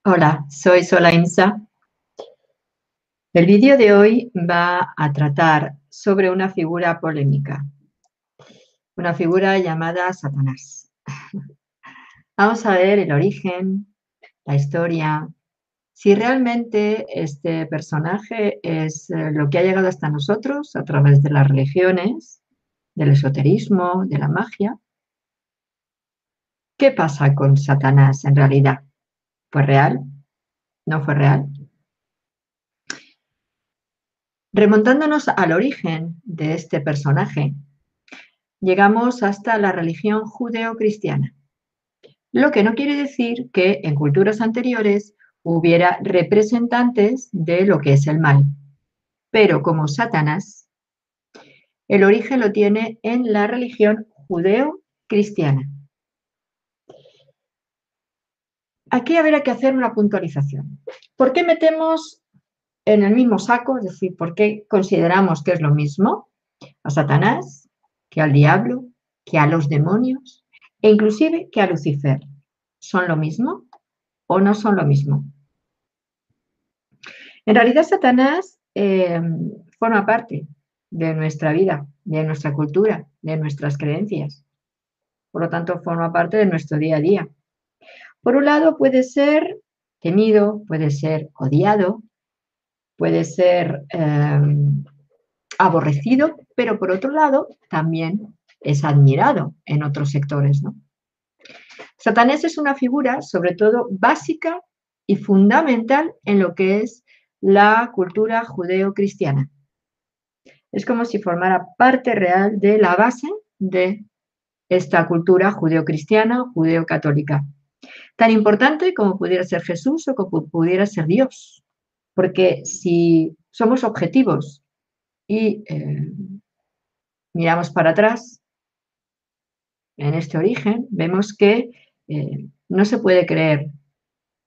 Hola, soy Solaimsa. El vídeo de hoy va a tratar sobre una figura polémica, una figura llamada Satanás. Vamos a ver el origen, la historia, si realmente este personaje es lo que ha llegado hasta nosotros a través de las religiones, del esoterismo, de la magia. ¿Qué pasa con Satanás en realidad? ¿Fue real? ¿No fue real? Remontándonos al origen de este personaje, llegamos hasta la religión judeocristiana, lo que no quiere decir que en culturas anteriores hubiera representantes de lo que es el mal, pero como Satanás, el origen lo tiene en la religión judeocristiana. Aquí habrá que hacer una puntualización. ¿Por qué metemos en el mismo saco, es decir, por qué consideramos que es lo mismo a Satanás, que al diablo, que a los demonios e inclusive que a Lucifer? ¿Son lo mismo o no son lo mismo? En realidad, Satanás forma parte de nuestra vida, de nuestra cultura, de nuestras creencias. Por lo tanto, forma parte de nuestro día a día. Por un lado, puede ser temido, puede ser odiado, puede ser aborrecido, pero por otro lado, también es admirado en otros sectores, ¿no? Satanás es una figura, sobre todo, básica y fundamental en lo que es la cultura judeo-cristiana. Es como si formara parte real de la base de esta cultura judeo-cristiana, judeo-católica. Tan importante como pudiera ser Jesús o como pudiera ser Dios. Porque si somos objetivos y miramos para atrás, en este origen, vemos que no se puede creer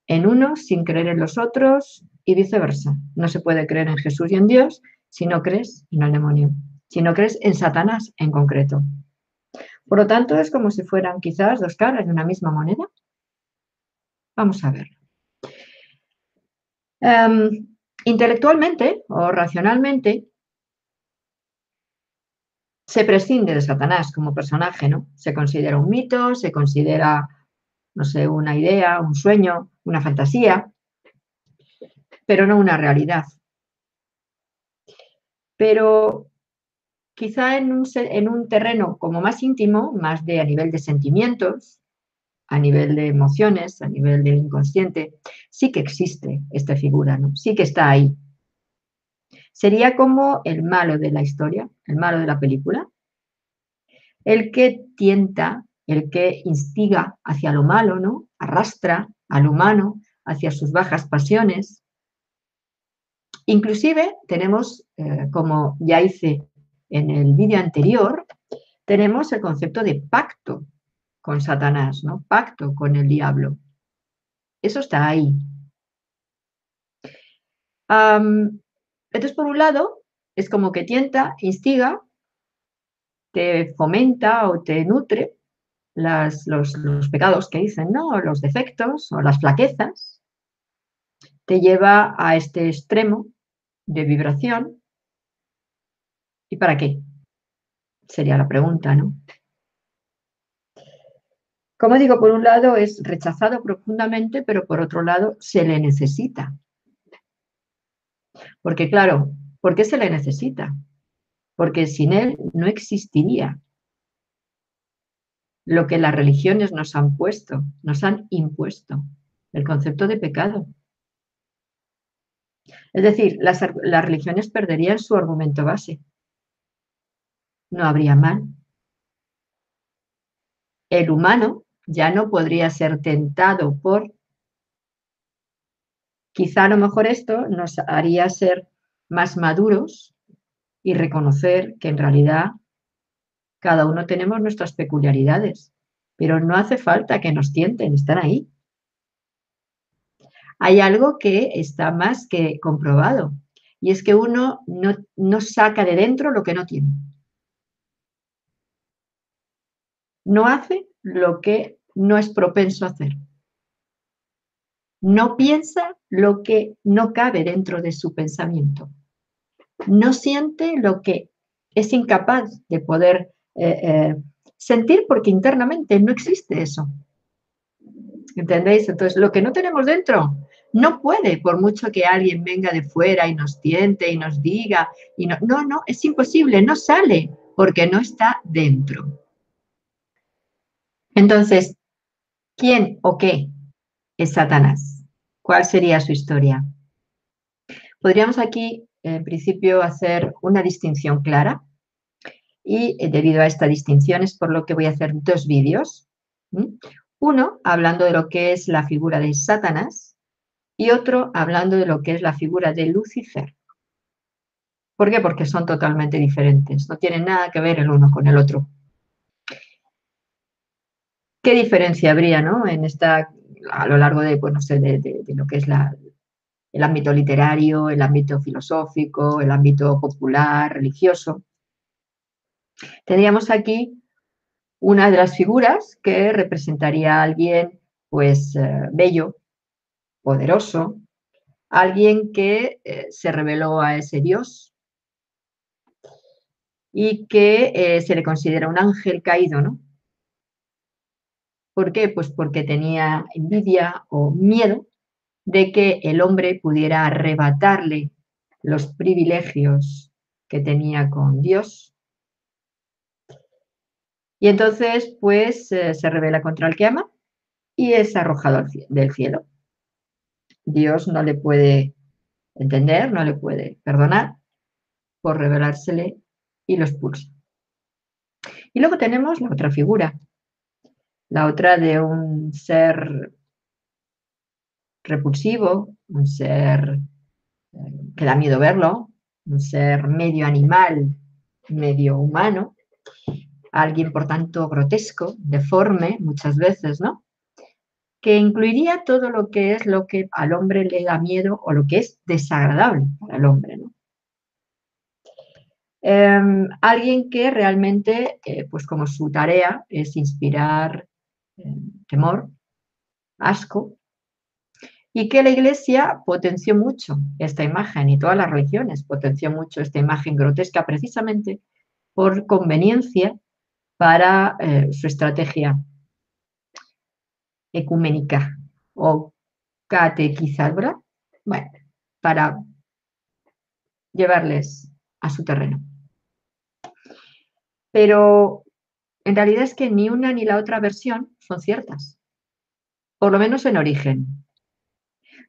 en uno sin creer en los otros y viceversa. No se puede creer en Jesús y en Dios si no crees en el demonio, si no crees en Satanás en concreto. Por lo tanto, es como si fueran quizás dos caras de una misma moneda. Vamos a ver. Intelectualmente o racionalmente se prescinde de Satanás como personaje, ¿no? Se considera un mito, se considera, no sé, una idea, un sueño, una fantasía, pero no una realidad. Pero quizá en un terreno como más íntimo, más de a nivel de sentimientos, a nivel de emociones, a nivel del inconsciente, sí que existe esta figura, ¿no? Sí que está ahí. Sería como el malo de la historia, el malo de la película, el que tienta, el que instiga hacia lo malo, ¿no? Arrastra al humano hacia sus bajas pasiones. Inclusive tenemos, como ya hice en el vídeo anterior, tenemos el concepto de pacto con Satanás, ¿no? Pacto con el diablo. Eso está ahí. Entonces, por un lado, es como que tienta, instiga, te fomenta o te nutre los pecados que dicen, ¿no? Los defectos o las flaquezas, te lleva a este extremo de vibración. ¿Y para qué? Sería la pregunta, ¿no? Como digo, por un lado es rechazado profundamente, pero por otro lado se le necesita. Porque claro, ¿por qué se le necesita? Porque sin él no existiría lo que las religiones nos han puesto, nos han impuesto, el concepto de pecado. Es decir, las religiones perderían su argumento base. No habría mal. El humano ya no podría ser tentado por... Quizá a lo mejor esto nos haría ser más maduros y reconocer que en realidad cada uno tenemos nuestras peculiaridades, pero no hace falta que nos tienten, están ahí. Hay algo que está más que comprobado, y es que uno no saca de dentro lo que no tiene. No hace lo que no es propenso a hacer. No piensa lo que no cabe dentro de su pensamiento. No siente lo que es incapaz de poder sentir porque internamente no existe eso. ¿Entendéis? Entonces, lo que no tenemos dentro no puede, por mucho que alguien venga de fuera y nos tiente y nos diga, y no, es imposible, no sale porque no está dentro. Entonces, ¿quién o qué es Satanás? ¿Cuál sería su historia? Podríamos aquí, en principio, hacer una distinción clara y debido a esta distinción es por lo que voy a hacer dos vídeos. Uno hablando de lo que es la figura de Satanás y otro hablando de lo que es la figura de Lucifer. ¿Por qué? Porque son totalmente diferentes, no tienen nada que ver el uno con el otro. ¿Qué diferencia habría, ¿no? A lo largo de, pues, no sé, de lo que es el ámbito literario, el ámbito filosófico, el ámbito popular, religioso? Tendríamos aquí una de las figuras que representaría a alguien, pues, bello, poderoso, alguien que se reveló a ese Dios y que se le considera un ángel caído, ¿no? ¿Por qué? Pues porque tenía envidia o miedo de que el hombre pudiera arrebatarle los privilegios que tenía con Dios. Y entonces, pues, se rebela contra el que ama y es arrojado del cielo. Dios no le puede entender, no le puede perdonar por revelársele y lo expulsa. Y luego tenemos la otra figura, la otra de un ser repulsivo, un ser que da miedo verlo, un ser medio animal, medio humano, alguien por tanto grotesco, deforme muchas veces, ¿no? Que incluiría todo lo que es lo que al hombre le da miedo o lo que es desagradable para el hombre, ¿no? Alguien que realmente, pues como su tarea es inspirar temor, asco, y que la Iglesia potenció mucho esta imagen y todas las religiones potenció mucho esta imagen grotesca precisamente por conveniencia para su estrategia ecuménica o catequizadora, bueno, para llevarles a su terreno. Pero en realidad es que ni una ni la otra versión son ciertas, por lo menos en origen.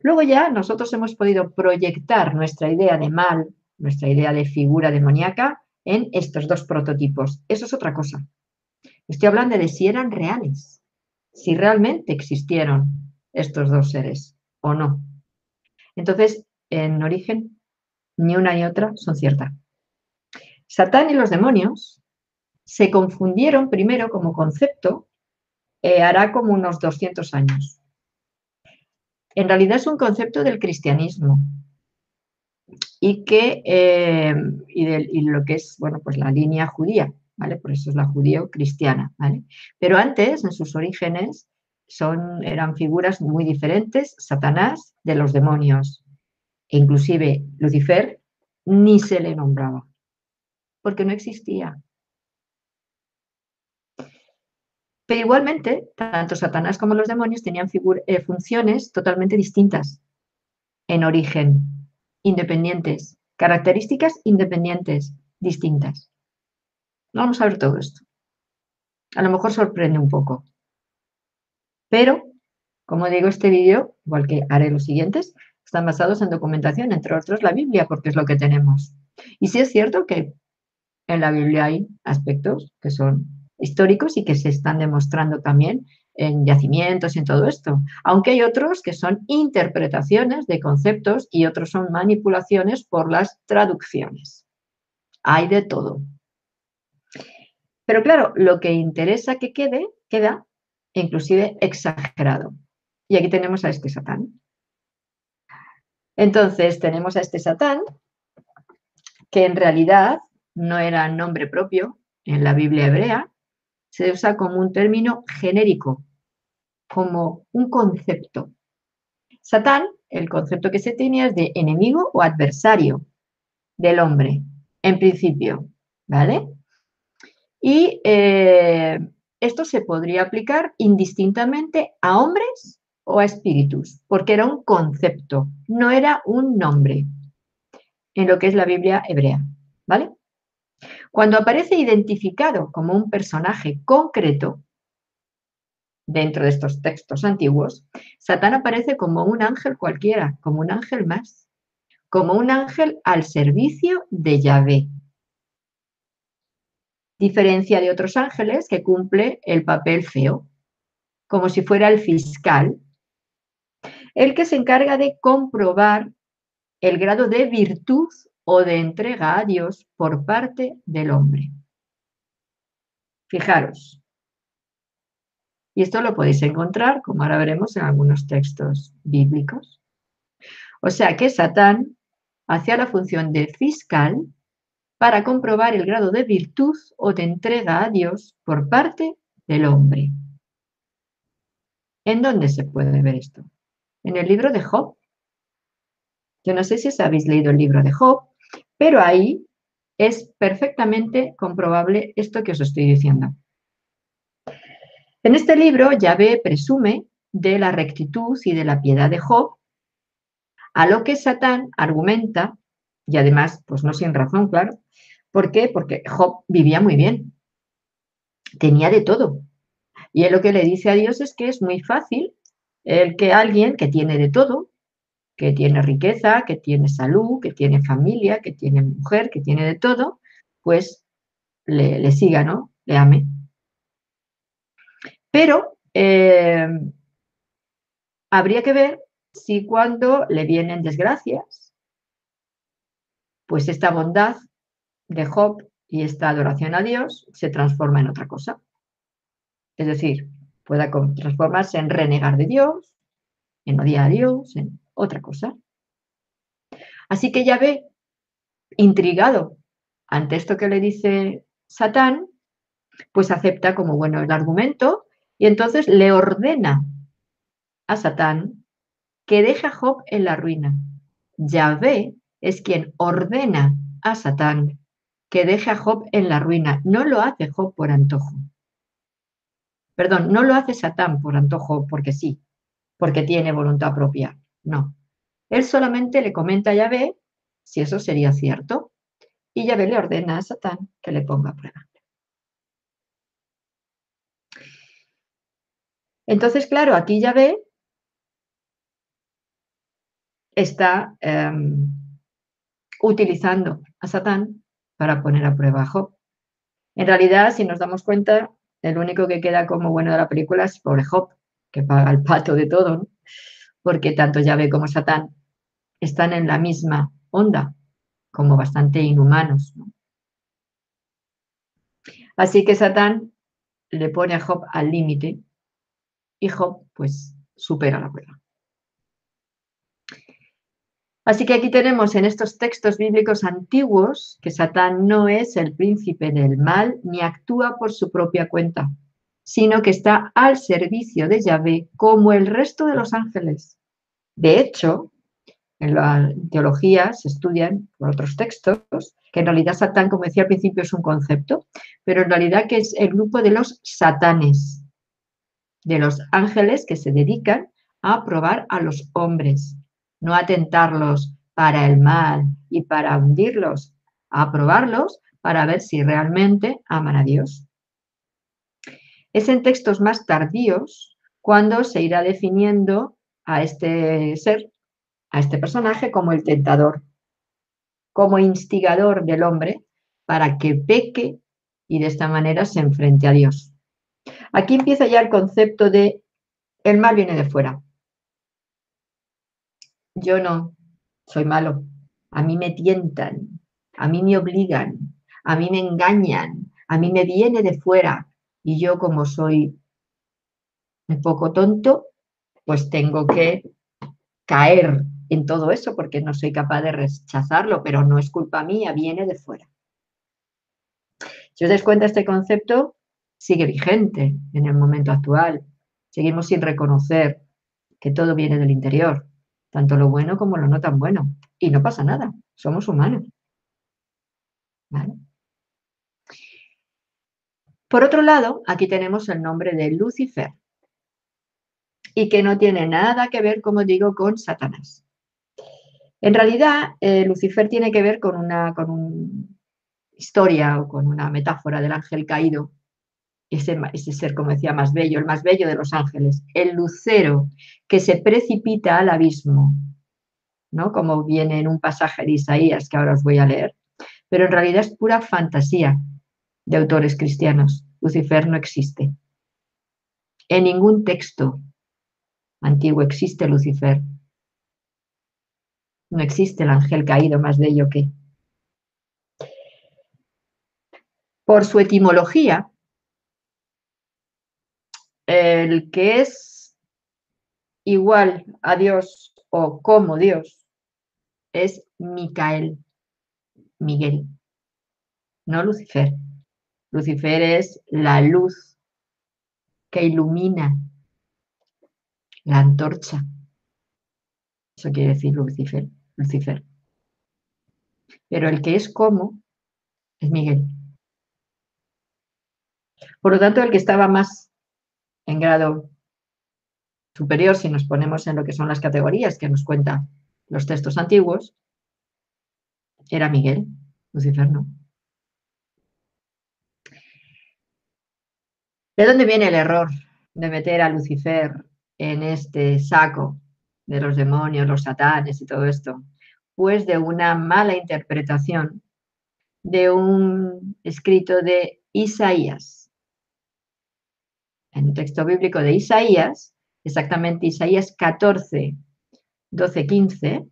Luego ya nosotros hemos podido proyectar nuestra idea de mal, nuestra idea de figura demoníaca en estos dos prototipos. Eso es otra cosa. Estoy hablando de si eran reales, si realmente existieron estos dos seres o no. Entonces, en origen, ni una ni otra son ciertas. Satán y los demonios se confundieron primero como concepto hará como unos 200 años. En realidad es un concepto del cristianismo y lo que es, bueno, pues la línea judía, ¿vale? Por eso es la judío-cristiana, ¿vale? Pero antes, en sus orígenes, eran figuras muy diferentes, Satanás de los demonios, e inclusive Lucifer ni se le nombraba, porque no existía. Pero igualmente, tanto Satanás como los demonios tenían funciones totalmente distintas en origen, independientes, características independientes, distintas. Vamos a ver todo esto. A lo mejor sorprende un poco. Pero, como digo, este vídeo, igual que haré los siguientes, están basados en documentación, entre otros la Biblia, porque es lo que tenemos. Y sí es cierto que en la Biblia hay aspectos que son históricos y que se están demostrando también en yacimientos y en todo esto, aunque hay otros que son interpretaciones de conceptos y otros son manipulaciones por las traducciones. Hay de todo. Pero claro, lo que interesa que queda inclusive exagerado. Y aquí tenemos a este Satán. Entonces tenemos a este Satán, que en realidad no era nombre propio en la Biblia hebrea, se usa como un término genérico, como un concepto. Satán, el concepto que se tenía es de enemigo o adversario del hombre, en principio, ¿vale? Y esto se podría aplicar indistintamente a hombres o a espíritus, porque era un concepto, no era un nombre en lo que es la Biblia hebrea, ¿vale? Cuando aparece identificado como un personaje concreto dentro de estos textos antiguos, Satán aparece como un ángel cualquiera, como un ángel más, como un ángel al servicio de Yahvé, diferencia de otros ángeles que cumple el papel feo, como si fuera el fiscal, el que se encarga de comprobar el grado de virtud o de entrega a Dios por parte del hombre. Fijaros, y esto lo podéis encontrar, como ahora veremos, en algunos textos bíblicos. O sea que Satán hacía la función de fiscal para comprobar el grado de virtud o de entrega a Dios por parte del hombre. ¿En dónde se puede ver esto? En el libro de Job. Yo no sé si os habéis leído el libro de Job, pero ahí es perfectamente comprobable esto que os estoy diciendo. En este libro, Yahvé presume de la rectitud y de la piedad de Job, a lo que Satán argumenta, y además, pues no sin razón, claro. ¿Por qué? Porque Job vivía muy bien, tenía de todo. Y él lo que le dice a Dios es que es muy fácil el que alguien que tiene de todo, que tiene riqueza, que tiene salud, que tiene familia, que tiene mujer, que tiene de todo, pues le siga, ¿no? Le ame. Pero habría que ver si cuando le vienen desgracias, pues esta bondad de Job y esta adoración a Dios se transforma en otra cosa. Es decir, pueda transformarse en renegar de Dios, en odiar a Dios, en otra cosa. Así que Yahvé, intrigado ante esto que le dice Satán, pues acepta como bueno el argumento y entonces le ordena a Satán que deje a Job en la ruina. Yahvé es quien ordena a Satán que deje a Job en la ruina. No lo hace Job por antojo. Perdón, no lo hace Satán por antojo porque sí, porque tiene voluntad propia. No. Él solamente le comenta a Yahvé si eso sería cierto y Yahvé le ordena a Satán que le ponga a prueba. Entonces, claro, aquí Yahvé está utilizando a Satán para poner a prueba a Job. En realidad, si nos damos cuenta, el único que queda como bueno de la película es pobre Job, que paga el pato de todo, ¿no? Porque tanto Yahvé como Satán están en la misma onda, como bastante inhumanos, ¿no? Así que Satán le pone a Job al límite y Job pues supera la prueba. Así que aquí tenemos en estos textos bíblicos antiguos que Satán no es el príncipe del mal ni actúa por su propia cuenta, sino que está al servicio de Yahvé como el resto de los ángeles. De hecho, en la teología se estudian por otros textos que en realidad Satán, como decía al principio, es un concepto, pero en realidad que es el grupo de los satanes, de los ángeles que se dedican a probar a los hombres, no a tentarlos para el mal y para hundirlos, a probarlos para ver si realmente aman a Dios. Es en textos más tardíos cuando se irá definiendo a este ser, a este personaje, como el tentador, como instigador del hombre para que peque y de esta manera se enfrente a Dios. Aquí empieza ya el concepto de el mal viene de fuera. Yo no soy malo. A mí me tientan, a mí me obligan, a mí me engañan, a mí me viene de fuera. Y yo, como soy un poco tonto, pues tengo que caer en todo eso porque no soy capaz de rechazarlo, pero no es culpa mía, viene de fuera. Si os dais cuenta, este concepto sigue vigente en el momento actual. Seguimos sin reconocer que todo viene del interior, tanto lo bueno como lo no tan bueno. Y no pasa nada, somos humanos. ¿Vale? Por otro lado, aquí tenemos el nombre de Lucifer, y que no tiene nada que ver, como digo, con Satanás. En realidad, Lucifer tiene que ver con una historia o con una metáfora del ángel caído, ese ser, como decía, más bello, el más bello de los ángeles, el lucero que se precipita al abismo, ¿no? Como viene en un pasaje de Isaías que ahora os voy a leer, pero en realidad es pura fantasía de autores cristianos. Lucifer no existe. En ningún texto antiguo existe Lucifer. No existe el ángel caído más bello que. Por su etimología, el que es igual a Dios o como Dios es Micael, Miguel, no Lucifer. Lucifer es la luz que ilumina la antorcha. Eso quiere decir Lucifer, Lucifer. Pero el que es como es Miguel. Por lo tanto, el que estaba más en grado superior, si nos ponemos en lo que son las categorías que nos cuentan los textos antiguos, era Miguel, Lucifer no. ¿De dónde viene el error de meter a Lucifer en este saco de los demonios, los satanes y todo esto? Pues de una mala interpretación de un escrito de Isaías. En un texto bíblico de Isaías, exactamente Isaías 14, 12, 15,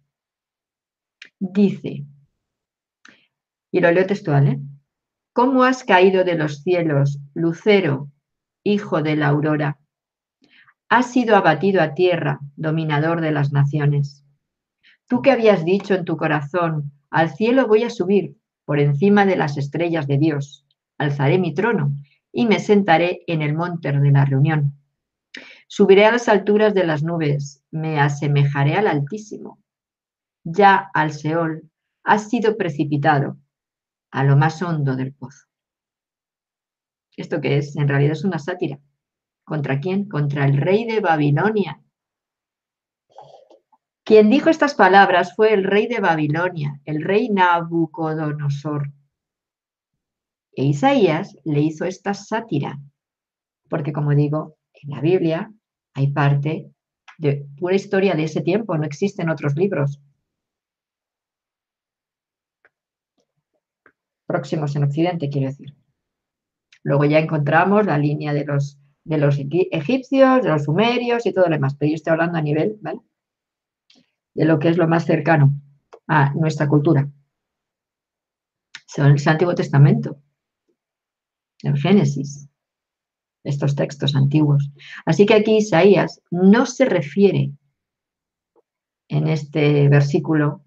dice, y lo leo textual, ¿eh? ¿Cómo has caído de los cielos, lucero, hijo de la aurora? Has sido abatido a tierra, dominador de las naciones. Tú que habías dicho en tu corazón, al cielo voy a subir, por encima de las estrellas de Dios, alzaré mi trono y me sentaré en el monte de la reunión. Subiré a las alturas de las nubes, me asemejaré al Altísimo. Ya al Seol has sido precipitado, a lo más hondo del pozo. ¿Esto qué es? En realidad es una sátira. ¿Contra quién? Contra el rey de Babilonia. Quien dijo estas palabras fue el rey de Babilonia, el rey Nabucodonosor. E Isaías le hizo esta sátira, porque como digo, en la Biblia hay parte de pura historia de ese tiempo, no existen otros libros próximos en Occidente, quiero decir. Luego ya encontramos la línea de los egipcios, de los sumerios y todo lo demás, pero yo estoy hablando a nivel, ¿vale?, de lo que es lo más cercano a nuestra cultura. Son el Antiguo Testamento, el Génesis, estos textos antiguos. Así que aquí Isaías no se refiere en este versículo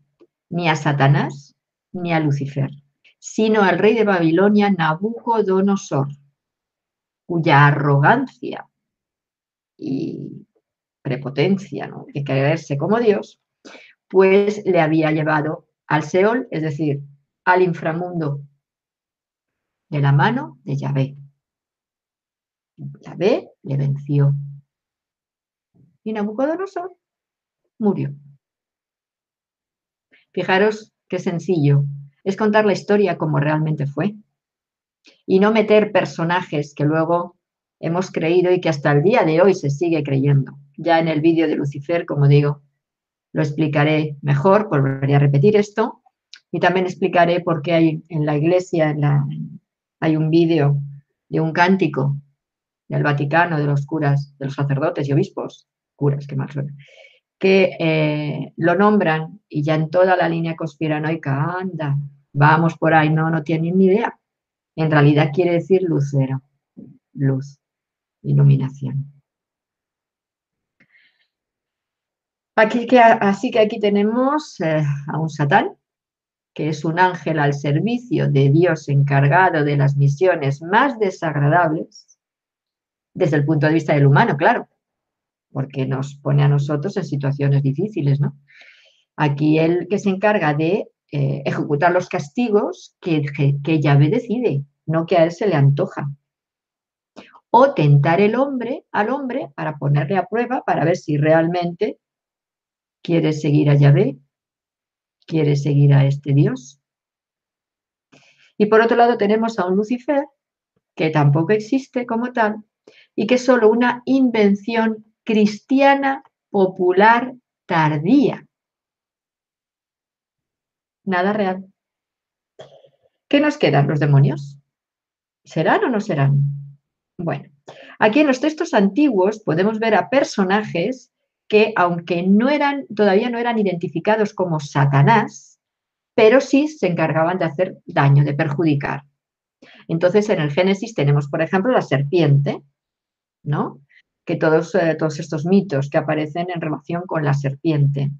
ni a Satanás ni a Lucifer, sino al rey de Babilonia, Nabucodonosor, cuya arrogancia y prepotencia, ¿no?, de creerse como Dios, pues le había llevado al Seol, es decir, al inframundo, de la mano de Yahvé. Yahvé le venció. Y Nabucodonosor murió. Fijaros qué sencillo. Es contar la historia como realmente fue. Y no meter personajes que luego hemos creído y que hasta el día de hoy se sigue creyendo. Ya en el vídeo de Lucifer, como digo, lo explicaré mejor, volveré a repetir esto. Y también explicaré por qué hay en la iglesia, hay un vídeo de un cántico del Vaticano, de los curas, de los sacerdotes y obispos, curas, que mal suena, que lo nombran y ya en toda la línea conspiranoica, anda, vamos por ahí, no tienen ni idea. En realidad quiere decir lucero, luz, iluminación. Así que aquí tenemos a un Satán, que es un ángel al servicio de Dios encargado de las misiones más desagradables, desde el punto de vista del humano, claro, porque nos pone a nosotros en situaciones difíciles, ¿no? Aquí el que se encarga de ejecutar los castigos que Yahvé decide, no que a él se le antoja. O tentar al hombre para ponerle a prueba, para ver si realmente quiere seguir a Yahvé, quiere seguir a este Dios. Y por otro lado tenemos a un Lucifer, que tampoco existe como tal, y que es solo una invención cristiana popular tardía. Nada real. ¿Qué nos quedan los demonios? ¿Serán o no serán? Bueno, aquí en los textos antiguos podemos ver a personajes que, aunque todavía no eran identificados como Satanás, pero sí se encargaban de hacer daño, de perjudicar. Entonces, en el Génesis tenemos, por ejemplo, la serpiente, ¿no? Que todos estos mitos que aparecen en relación con la serpiente.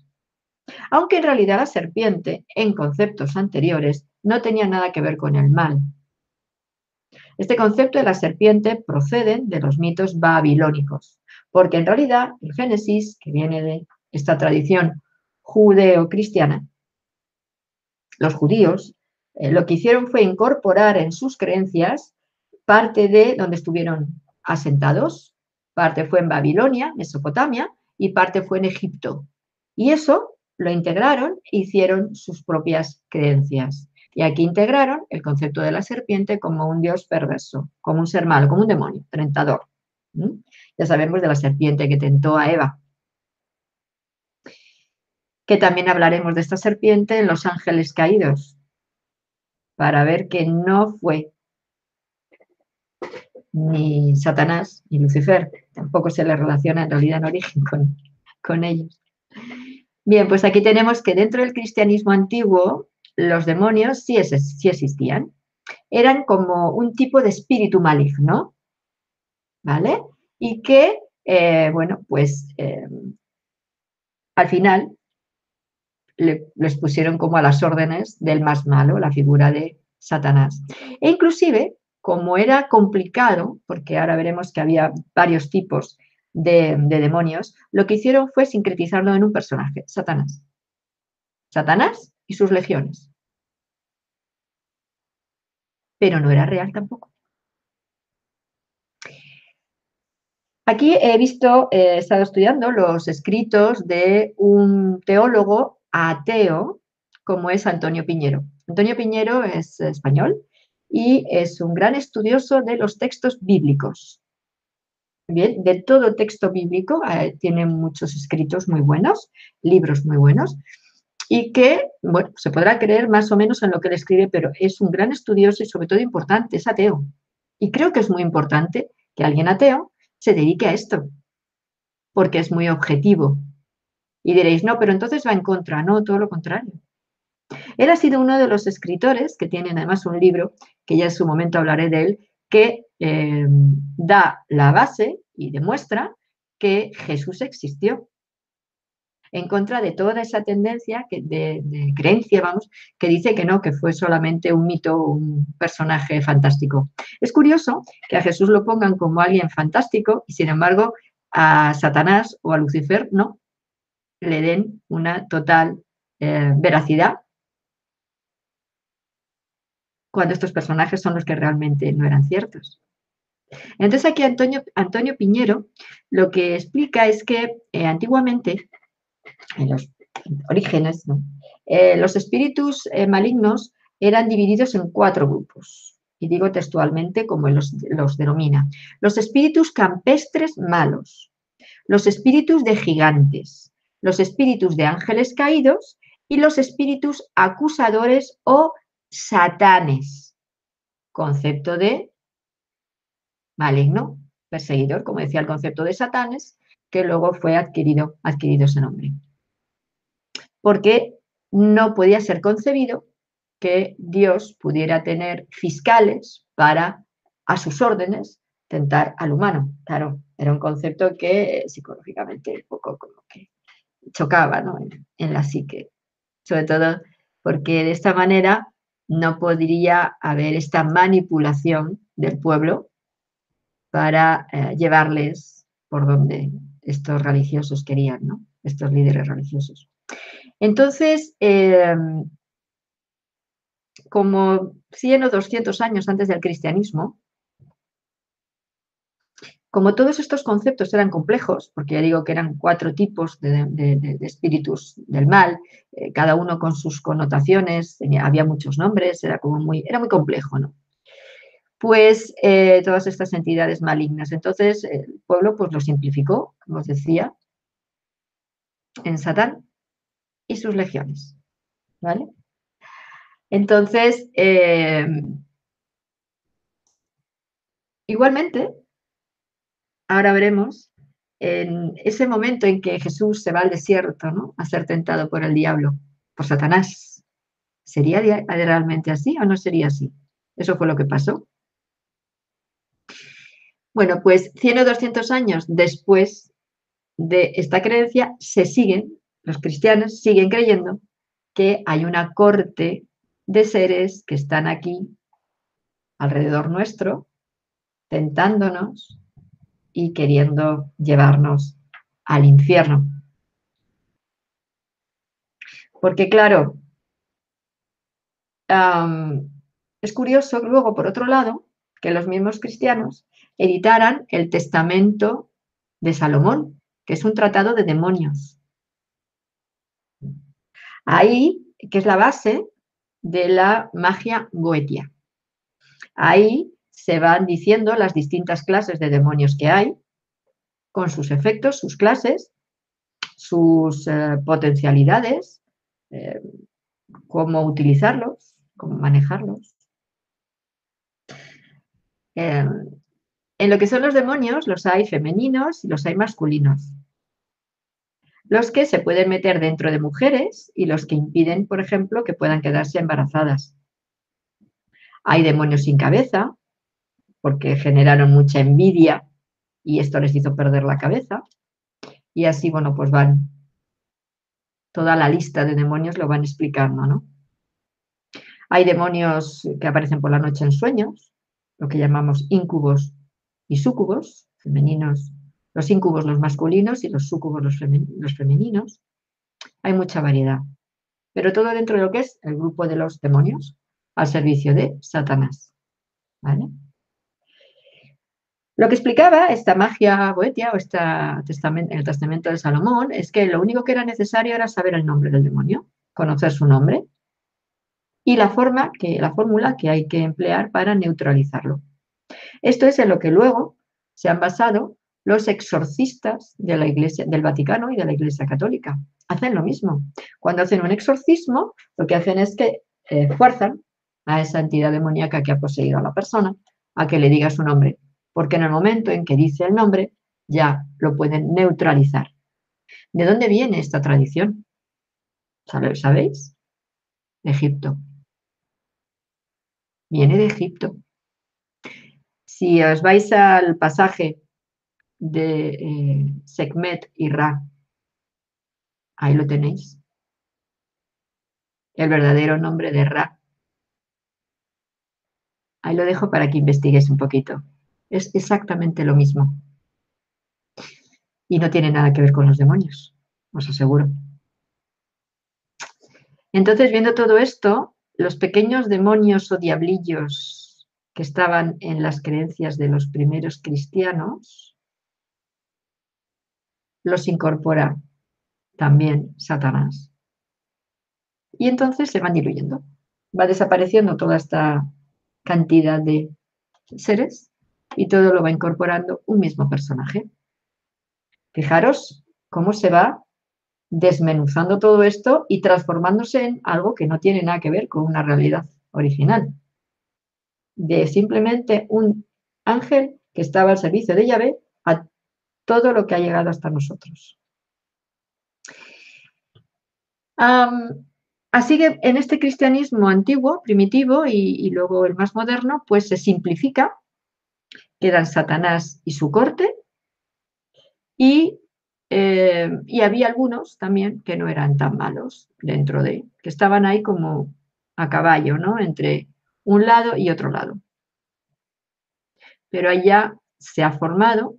Aunque en realidad la serpiente, en conceptos anteriores, no tenía nada que ver con el mal. Este concepto de la serpiente procede de los mitos babilónicos, porque en realidad el Génesis, que viene de esta tradición judeo-cristiana, los judíos lo que hicieron fue incorporar en sus creencias parte de donde estuvieron asentados, parte fue en Babilonia, Mesopotamia, y parte fue en Egipto. Y eso lo integraron e hicieron sus propias creencias. Y aquí integraron el concepto de la serpiente como un dios perverso, como un ser malo, como un demonio, tentador. Ya sabemos de la serpiente que tentó a Eva. Que también hablaremos de esta serpiente en Los Ángeles Caídos, para ver que no fue ni Satanás ni Lucifer, tampoco se le relaciona en realidad en origen con ellos. Bien, pues aquí tenemos que dentro del cristianismo antiguo los demonios sí existían. Eran como un tipo de espíritu maligno, ¿vale? Y que, bueno, pues al final les pusieron como a las órdenes del más malo, la figura de Satanás. E inclusive, como era complicado, porque ahora veremos que había varios tipos de demonios, lo que hicieron fue sincretizarlo en un personaje, Satanás. Satanás y sus legiones. Pero no era real tampoco. Aquí he estado estudiando los escritos de un teólogo ateo como es Antonio Piñero. Antonio Piñero es español y es un gran estudioso de los textos bíblicos. Bien, de todo texto bíblico, tiene muchos escritos muy buenos, libros muy buenos, y que, bueno, se podrá creer más o menos en lo que él escribe, pero es un gran estudioso y sobre todo importante, es ateo. Y creo que es muy importante que alguien ateo se dedique a esto, porque es muy objetivo. Y diréis, no, pero entonces va en contra. No, todo lo contrario. Él ha sido uno de los escritores que tienen además un libro, que ya en su momento hablaré de él, que da la base y demuestra que Jesús existió, en contra de toda esa tendencia de creencia, vamos, que dice que no, que fue solamente un mito, un personaje fantástico. Es curioso que a Jesús lo pongan como alguien fantástico y sin embargo a Satanás o a Lucifer no, le den una total veracidad cuando estos personajes son los que realmente no eran ciertos. Entonces aquí Antonio Piñero lo que explica es que antiguamente, en los orígenes, ¿no? Los espíritus malignos eran divididos en 4 grupos, y digo textualmente como él los denomina. Los espíritus campestres malos, los espíritus de gigantes, los espíritus de ángeles caídos y los espíritus acusadores o satanes, concepto de maligno, perseguidor, como decía el concepto de satanes, que luego fue adquirido ese nombre. Porque no podía ser concebido que Dios pudiera tener fiscales para, a sus órdenes, tentar al humano. Claro, era un concepto que psicológicamente un poco como que chocaba, ¿no? en la psique. Sobre todo porque de esta manera no podría haber esta manipulación del pueblo para llevarles por donde estos religiosos querían, ¿no? Estos líderes religiosos. Entonces, como 100 o 200 años antes del cristianismo, como todos estos conceptos eran complejos, porque ya digo que eran 4 tipos de espíritus del mal, cada uno con sus connotaciones, había muchos nombres, era muy complejo, ¿no? Pues todas estas entidades malignas. Entonces el pueblo pues lo simplificó, como os decía, en Satán y sus legiones, ¿vale? Entonces, igualmente, ahora veremos, en ese momento en que Jesús se va al desierto, ¿no?, a ser tentado por el diablo, por Satanás, ¿sería realmente así o no sería así? Eso fue lo que pasó. Bueno, pues 100 o 200 años después de esta creencia, los cristianos siguen creyendo que hay una corte de seres que están aquí alrededor nuestro, tentándonos y queriendo llevarnos al infierno. Porque claro, es curioso luego, por otro lado, que los mismos cristianos editaran el Testamento de Salomón, que es un tratado de demonios. Ahí, que es la base de la magia goetia. Ahí se van diciendo las distintas clases de demonios que hay, con sus efectos, sus clases, sus potencialidades, eh, cómo utilizarlos, cómo manejarlos. En lo que son los demonios, los hay femeninos y los hay masculinos. Los que se pueden meter dentro de mujeres y los que impiden, por ejemplo, que puedan quedarse embarazadas. Hay demonios sin cabeza, porque generaron mucha envidia y esto les hizo perder la cabeza. Y así, bueno, pues van, toda la lista de demonios lo van explicando, ¿no? Hay demonios que aparecen por la noche en sueños, lo que llamamos íncubos y súcubos, femeninos, los íncubos los masculinos y los súcubos los femeninos. Hay mucha variedad, pero todo dentro de lo que es el grupo de los demonios al servicio de Satanás, ¿vale? Lo que explicaba esta magia goetia o el testamento de Salomón es que lo único que era necesario era saber el nombre del demonio, conocer su nombre y la fórmula que hay que emplear para neutralizarlo. Esto es en lo que luego se han basado los exorcistas de la Iglesia, del Vaticano y de la Iglesia Católica. Hacen lo mismo. Cuando hacen un exorcismo, lo que hacen es que fuerzan a esa entidad demoníaca que ha poseído a la persona a que le diga su nombre, porque en el momento en que dice el nombre ya lo pueden neutralizar. ¿De dónde viene esta tradición? ¿Sabéis? De Egipto. Viene de Egipto. Si os vais al pasaje de Sekhmet y Ra, ahí lo tenéis. El verdadero nombre de Ra. Ahí lo dejo para que investiguéis un poquito. Es exactamente lo mismo. Y no tiene nada que ver con los demonios, os aseguro. Entonces, viendo todo esto, los pequeños demonios o diablillos que estaban en las creencias de los primeros cristianos, los incorpora también Satanás. Y entonces se van diluyendo. Va desapareciendo toda esta cantidad de seres y todo lo va incorporando un mismo personaje. Fijaros cómo se va desmenuzando todo esto y transformándose en algo que no tiene nada que ver con una realidad original. De simplemente un ángel que estaba al servicio de Yahvé a todo lo que ha llegado hasta nosotros. Así que en este cristianismo antiguo, primitivo y luego el más moderno, pues se simplifica, quedan Satanás y su corte, y había algunos también que no eran tan malos dentro de, que estaban ahí como a caballo, ¿no? Entre un lado y otro lado. Pero allá se ha formado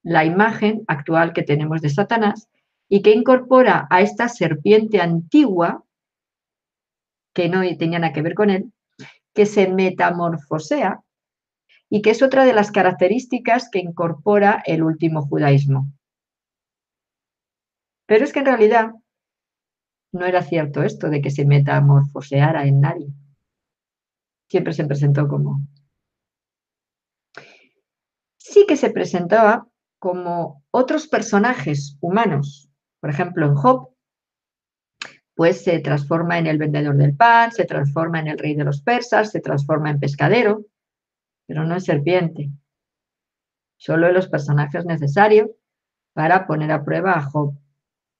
la imagen actual que tenemos de Satanás y que incorpora a esta serpiente antigua, que no tenía nada que ver con él, que se metamorfosea y que es otra de las características que incorpora el último judaísmo. Pero es que en realidad no era cierto esto de que se metamorfoseara en nadie. Siempre se presentó como... Sí que se presentaba como otros personajes humanos. Por ejemplo, en Job, pues se transforma en el vendedor del pan, se transforma en el rey de los persas, se transforma en pescadero, pero no en serpiente. Solo en los personajes necesarios para poner a prueba a Job.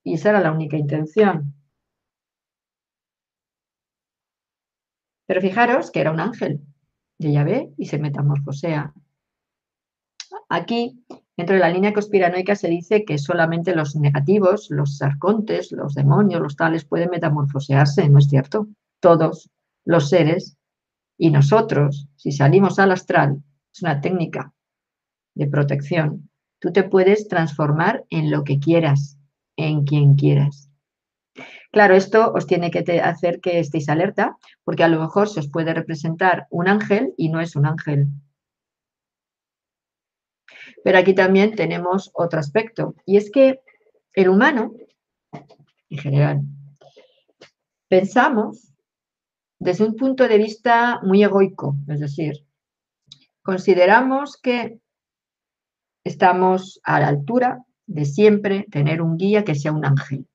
Y esa era la única intención. Pero fijaros que era un ángel de Yahvé y se metamorfosea. Aquí, dentro de la línea conspiranoica, se dice que solamente los negativos, los arcontes, los demonios, los tales, pueden metamorfosearse, ¿no es cierto? Todos los seres y nosotros, si salimos al astral, es una técnica de protección. Tú te puedes transformar en lo que quieras, en quien quieras. Claro, esto os tiene que hacer que estéis alerta, porque a lo mejor se os puede representar un ángel y no es un ángel. Pero aquí también tenemos otro aspecto, y es que el humano, en general, pensamos desde un punto de vista muy egoico, es decir, consideramos que estamos a la altura de siempre tener un guía que sea un ángel.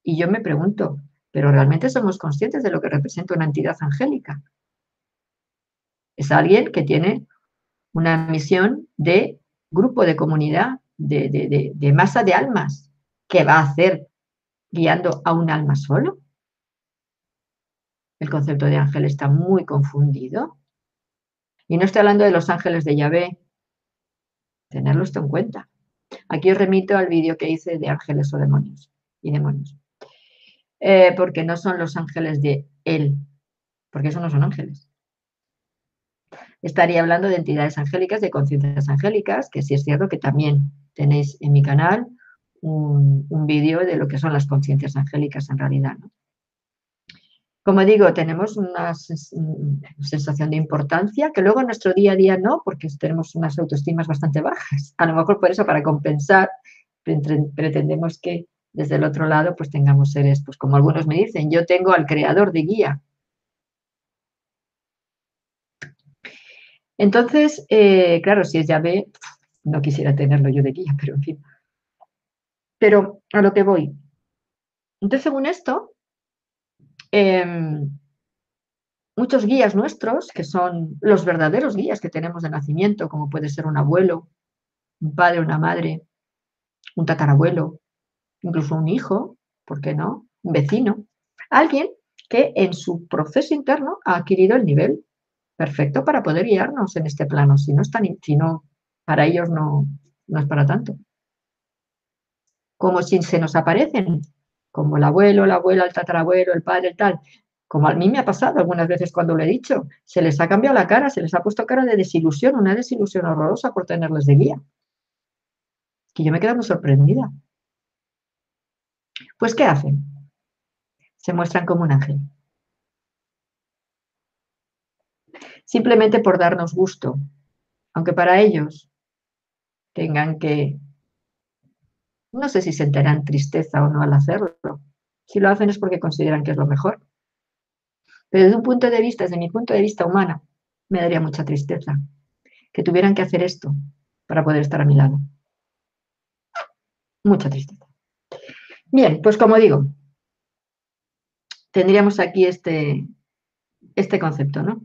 Y yo me pregunto, ¿pero realmente somos conscientes de lo que representa una entidad angélica? Es alguien que tiene una misión de grupo, de comunidad, de masa de almas. ¿Qué va a hacer guiando a un alma solo? El concepto de ángel está muy confundido. Y no estoy hablando de los ángeles de Yahvé, tenerlo esto en cuenta. Aquí os remito al vídeo que hice de ángeles o demonios y demonios. Porque no son los ángeles de él, porque esos no son ángeles. Estaría hablando de entidades angélicas, de conciencias angélicas, que sí es cierto que también tenéis en mi canal un vídeo de lo que son las conciencias angélicas en realidad, ¿no? Como digo, tenemos una sensación de importancia que luego en nuestro día a día no, porque tenemos unas autoestimas bastante bajas. A lo mejor por eso, para compensar, pretendemos que desde el otro lado pues tengamos seres, pues como algunos me dicen, yo tengo al creador de guía. Entonces, claro, si es Yahvé, no quisiera tenerlo yo de guía, pero en fin. Pero a lo que voy. Entonces, según esto, muchos guías nuestros, que son los verdaderos guías que tenemos de nacimiento, como puede ser un abuelo, un padre, una madre, un tatarabuelo, incluso un hijo, ¿por qué no? Un vecino, alguien que en su proceso interno ha adquirido el nivel perfecto para poder guiarnos en este plano, si no, para ellos no es para tanto. Como si se nos aparecen, como el abuelo, la abuela, el tatarabuelo, el padre, el tal, como a mí me ha pasado algunas veces cuando lo he dicho, se les ha cambiado la cara, se les ha puesto cara de desilusión, una desilusión horrorosa por tenerles de guía. Que yo me quedo muy sorprendida. Pues, ¿qué hacen? Se muestran como un ángel. Simplemente por darnos gusto, aunque para ellos tengan que, no sé si sentirán tristeza o no al hacerlo. Si lo hacen es porque consideran que es lo mejor. Pero desde un punto de vista, desde mi punto de vista humana, me daría mucha tristeza que tuvieran que hacer esto para poder estar a mi lado. Mucha tristeza. Bien, pues como digo, tendríamos aquí este concepto, ¿no?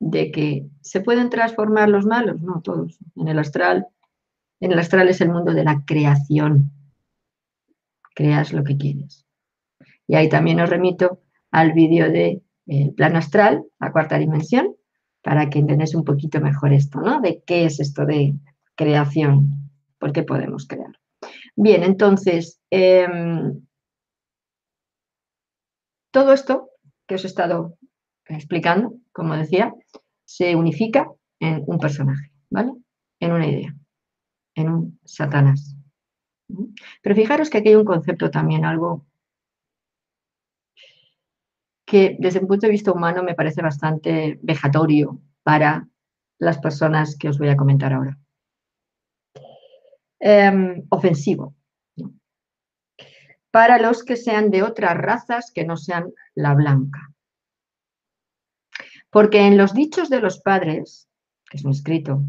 De que se pueden transformar los malos, no todos. En el astral es el mundo de la creación. Creas lo que quieres. Y ahí también os remito al vídeo de plano astral, la cuarta dimensión, para que entendáis un poquito mejor esto, ¿no? De qué es esto de creación, por qué podemos crear. Bien, entonces, todo esto que os he estado explicando, como decía, se unifica en un personaje, ¿vale? En una idea, en un Satanás. Pero fijaros que aquí hay un concepto también, algo que desde un punto de vista humano me parece bastante vejatorio para las personas que os voy a comentar ahora. Ofensivo, ¿no? Para los que sean de otras razas que no sean la blanca. Porque en los dichos de los padres, que es un escrito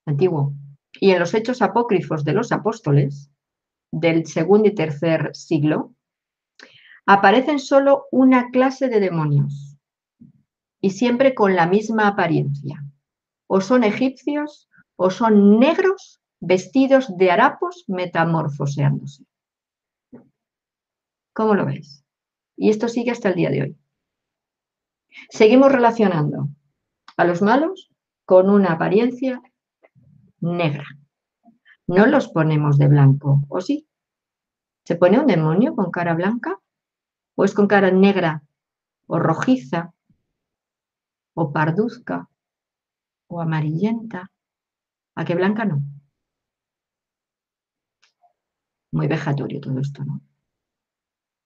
antiguo, y en los hechos apócrifos de los apóstoles, del segundo y tercer siglo, aparecen solo una clase de demonios, y siempre con la misma apariencia. O son egipcios, o son negros vestidos de harapos metamorfoseándose. ¿Cómo lo veis? Y esto sigue hasta el día de hoy. Seguimos relacionando a los malos con una apariencia negra. No los ponemos de blanco, ¿o sí? ¿Se pone un demonio con cara blanca? ¿O es con cara negra, o rojiza, o parduzca, o amarillenta? ¿A qué blanca no? Muy vejatorio todo esto, ¿no?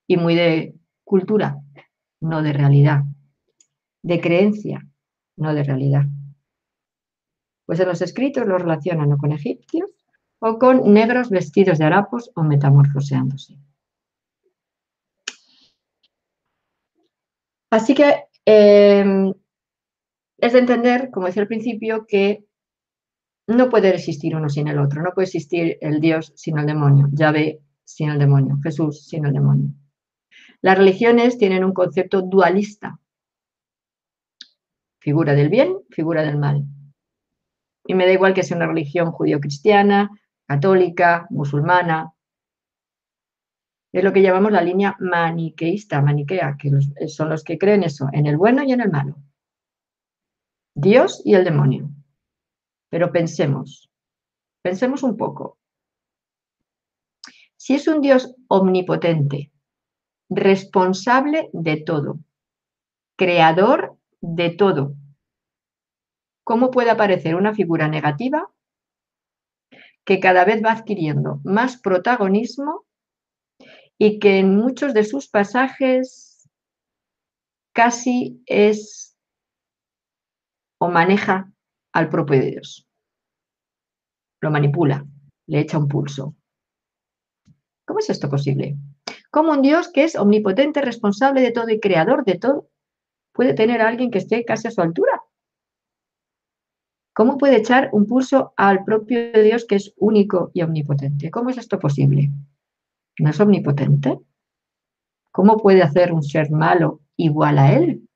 Y muy de cultura, no de realidad. De creencia, no de realidad. Pues en los escritos los relacionan o con egipcios o con negros vestidos de harapos o metamorfoseándose. Así que es de entender, como decía al principio, que no puede existir uno sin el otro, no puede existir el Dios sin el demonio, Yahvé sin el demonio, Jesús sin el demonio. Las religiones tienen un concepto dualista, figura del bien, figura del mal. Y me da igual que sea una religión judío-cristiana, católica, musulmana. Es lo que llamamos la línea maniqueísta, maniquea, que son los que creen eso, en el bueno y en el malo. Dios y el demonio. Pero pensemos un poco. Si es un Dios omnipotente, responsable de todo, creador de todo, ¿cómo puede aparecer una figura negativa que cada vez va adquiriendo más protagonismo y que en muchos de sus pasajes casi es o maneja al propio Dios? Lo manipula, le echa un pulso. ¿Cómo es esto posible? ¿Cómo un Dios que es omnipotente, responsable de todo y creador de todo, puede tener a alguien que esté casi a su altura? ¿Cómo puede echar un pulso al propio Dios que es único y omnipotente? ¿Cómo es esto posible? ¿No es omnipotente? ¿Cómo puede hacer un ser malo igual a él?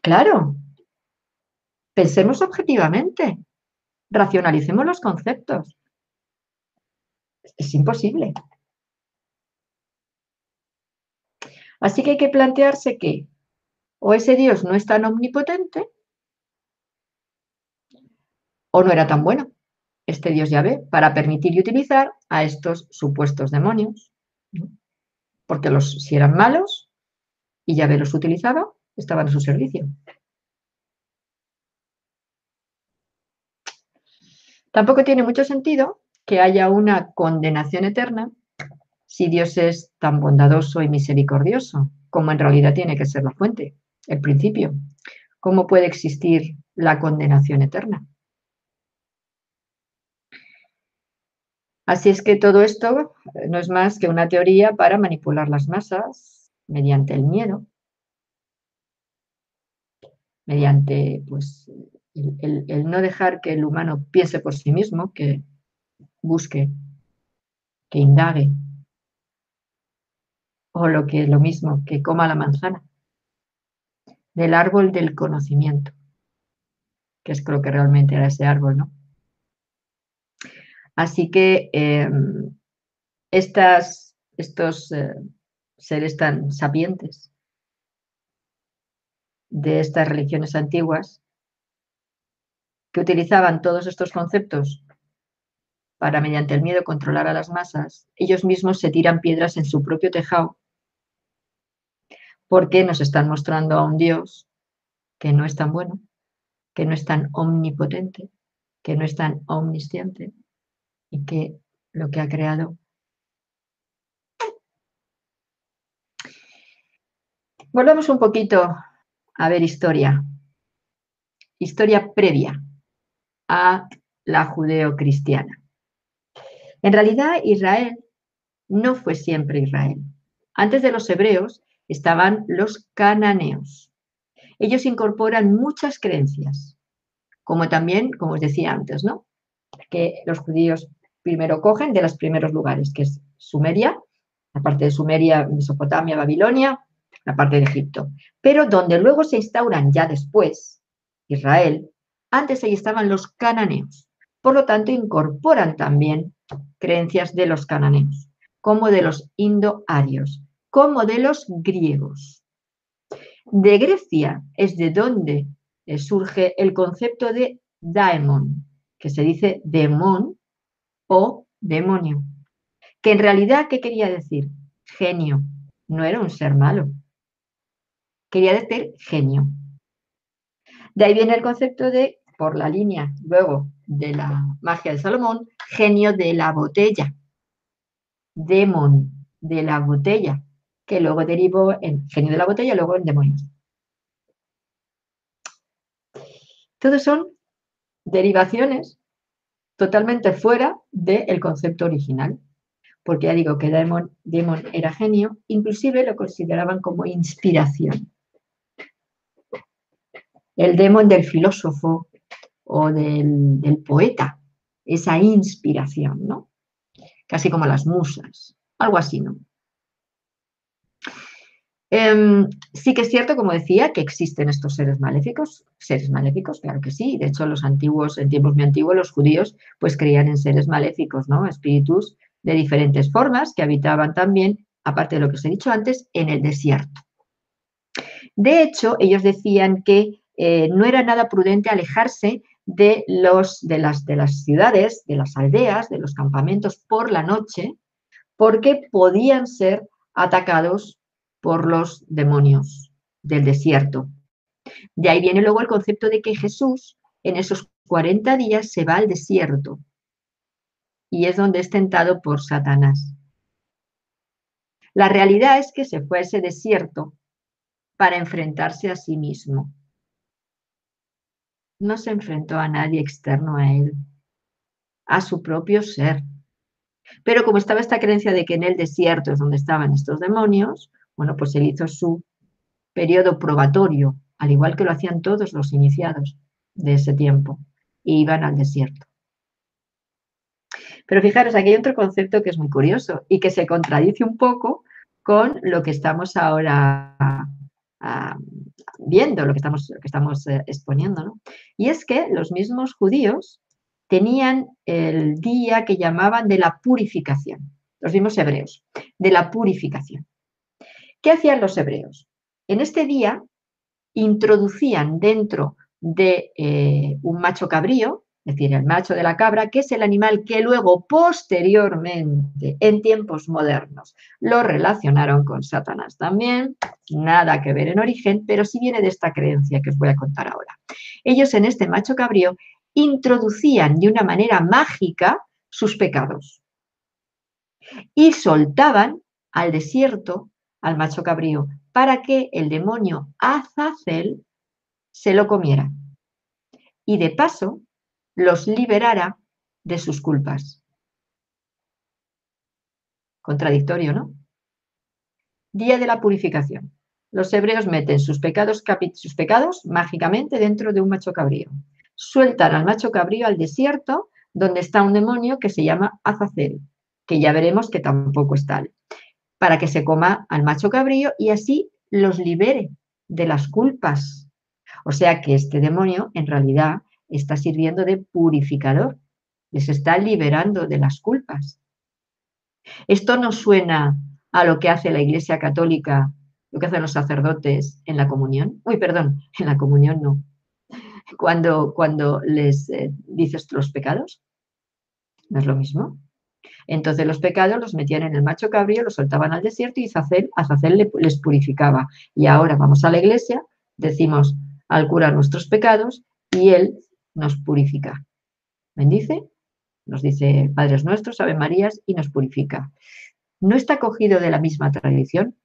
Claro, pensemos objetivamente, racionalicemos los conceptos. Es imposible. Así que hay que plantearse que o ese Dios no es tan omnipotente o no era tan bueno este Dios Yahvé para permitir y utilizar a estos supuestos demonios. ¿No? Porque si eran malos y Yahvé los utilizaba, estaban a su servicio. Tampoco tiene mucho sentido que haya una condenación eterna si Dios es tan bondadoso y misericordioso, como en realidad tiene que ser la fuente, el principio. ¿Cómo puede existir la condenación eterna? Así es que todo esto no es más que una teoría para manipular las masas mediante el miedo, mediante pues, el no dejar que el humano piense por sí mismo, que busque, que indague, o lo mismo, que coma la manzana del árbol del conocimiento, que es lo que realmente era ese árbol, ¿no? Así que estos seres tan sapientes de estas religiones antiguas, que utilizaban todos estos conceptos para, mediante el miedo, controlar a las masas, ellos mismos se tiran piedras en su propio tejado porque nos están mostrando a un Dios que no es tan bueno que no es tan omnipotente, que no es tan omnisciente y que lo que ha creado. Volvemos un poquito a ver historia previa a la judeocristiana. En realidad, Israel no fue siempre Israel. Antes de los hebreos estaban los cananeos. Ellos incorporan muchas creencias, como también, como os decía antes, ¿no? Que los judíos primero cogen de los primeros lugares, que es Sumeria, la parte de Sumeria, Mesopotamia, Babilonia, la parte de Egipto. Pero donde luego se instauran ya después, Israel, antes ahí estaban los cananeos. Por lo tanto, incorporan también creencias de los cananeos, como de los indoarios, como de los griegos. De Grecia es de donde surge el concepto de daemon, que se dice demon o demonio, que en realidad, ¿qué quería decir? Genio, no era un ser malo, quería decir genio. De ahí viene el concepto de, por la línea luego de la magia de Salomón, genio de la botella, demon de la botella, que luego derivó en genio de la botella, luego en demonios. Todos son derivaciones totalmente fuera del concepto original, porque ya digo que demon era genio, inclusive lo consideraban como inspiración. El demon del filósofo o del poeta, esa inspiración, ¿no? Casi como las musas, algo así, ¿no? Sí que es cierto, como decía, que existen estos seres maléficos, claro que sí. De hecho, en tiempos muy antiguos, los judíos pues creían en seres maléficos, ¿no? Espíritus de diferentes formas que habitaban también, aparte de lo que os he dicho antes, en el desierto. De hecho, ellos decían que no era nada prudente alejarse de las ciudades, de las aldeas, de los campamentos por la noche, porque podían ser atacados por los demonios del desierto. De ahí viene luego el concepto de que Jesús en esos 40 días se va al desierto y es donde es tentado por Satanás. La realidad es que se fue a ese desierto para enfrentarse a sí mismo. No se enfrentó a nadie externo a él, a su propio ser. Pero como estaba esta creencia de que en el desierto es donde estaban estos demonios, bueno, pues él hizo su periodo probatorio, al igual que lo hacían todos los iniciados de ese tiempo, e iban al desierto. Pero fijaros, aquí hay otro concepto que es muy curioso y que se contradice un poco con lo que estamos ahora viendo, lo que estamos exponiendo, ¿no? Y es que los mismos judíos tenían el día que llamaban de la purificación, los mismos hebreos, de la purificación. ¿Qué hacían los hebreos? En este día introducían dentro de un macho cabrío, es decir, el macho de la cabra, que es el animal que luego, posteriormente, en tiempos modernos, lo relacionaron con Satanás también, nada que ver en origen, pero sí viene de esta creencia que os voy a contar ahora. Ellos en este macho cabrío introducían de una manera mágica sus pecados y soltaban al desierto al macho cabrío para que el demonio Azazel se lo comiera y de paso los liberara de sus culpas. Contradictorio, ¿no? Día de la purificación. Los hebreos meten sus pecados mágicamente dentro de un macho cabrío. Sueltan al macho cabrío al desierto donde está un demonio que se llama Azazel, que ya veremos que tampoco es tal, para que se coma al macho cabrío y así los libere de las culpas. O sea que este demonio en realidad está sirviendo de purificador, les está liberando de las culpas. Esto nos suena a lo que hace la Iglesia Católica, lo que hacen los sacerdotes en la comunión. Uy, perdón, en la comunión no. Cuando les dices los pecados, ¿no es lo mismo? Entonces los pecados los metían en el macho cabrío, los soltaban al desierto y Azazel les purificaba. Y ahora vamos a la iglesia, decimos al cura nuestros pecados y Él nos purifica. Bendice, nos dice Padres Nuestros, Ave Marías y nos purifica. No está cogido de la misma tradición.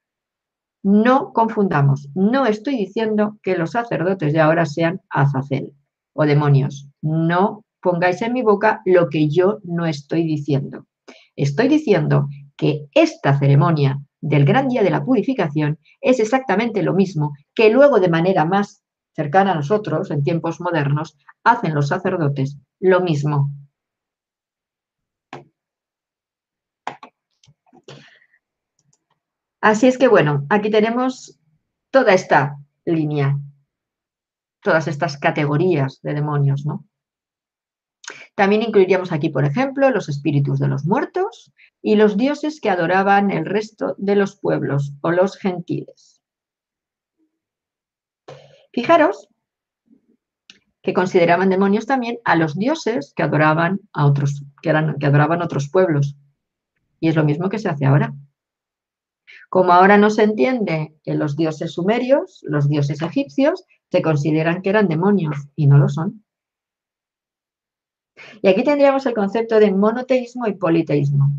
No confundamos. No estoy diciendo que los sacerdotes de ahora sean Azazel o demonios. No pongáis en mi boca lo que yo no estoy diciendo. Estoy diciendo que esta ceremonia del gran día de la purificación es exactamente lo mismo que luego de manera más cercana a nosotros, en tiempos modernos, hacen los sacerdotes lo mismo. Así es que bueno, aquí tenemos toda esta línea, todas estas categorías de demonios, ¿no? También incluiríamos aquí, por ejemplo, los espíritus de los muertos y los dioses que adoraban el resto de los pueblos o los gentiles. Fijaros que consideraban demonios también a los dioses que adoraban a otros, que adoraban otros pueblos. Y es lo mismo que se hace ahora. Como ahora no se entiende que los dioses sumerios, los dioses egipcios, se consideran que eran demonios y no lo son. Y aquí tendríamos el concepto de monoteísmo y politeísmo.